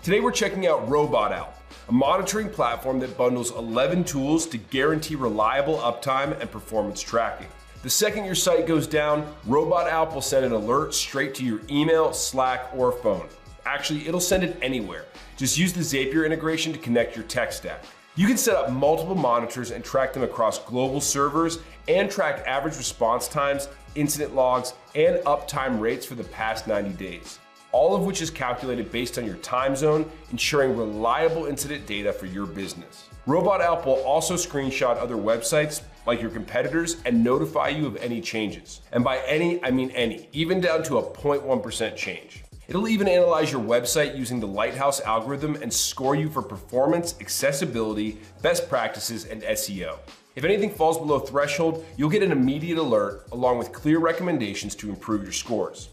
Today we're checking out Robotalp, a monitoring platform that bundles 11 tools to guarantee reliable uptime and performance tracking. The second your site goes down, Robotalp will send an alert straight to your email, Slack, or phone. Actually, it'll send it anywhere. Just use the Zapier integration to connect your tech stack. You can set up multiple monitors and track them across global servers and track average response times, incident logs, and uptime rates for the past 90 days. All of which is calculated based on your time zone, ensuring reliable incident data for your business. Robotalp will also screenshot other websites like your competitors and notify you of any changes. And by any, I mean any, even down to a 0.1% change. It'll even analyze your website using the Lighthouse algorithm and score you for performance, accessibility, best practices, and SEO. If anything falls below threshold, you'll get an immediate alert along with clear recommendations to improve your scores.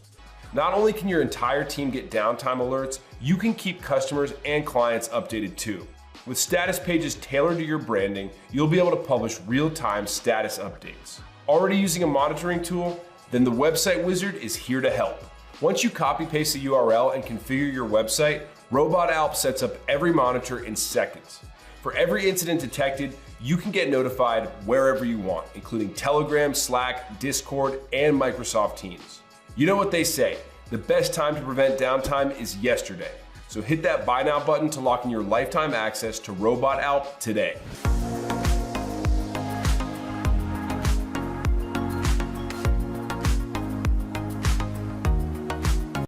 Not only can your entire team get downtime alerts, you can keep customers and clients updated too. With status pages tailored to your branding, you'll be able to publish real-time status updates. Already using a monitoring tool? Then the Website Wizard is here to help. Once you copy-paste the URL and configure your website, Robotalp sets up every monitor in seconds. For every incident detected, you can get notified wherever you want, including Telegram, Slack, Discord, and Microsoft Teams. You know what they say, the best time to prevent downtime is yesterday. So hit that buy now button to lock in your lifetime access to Robotalp today.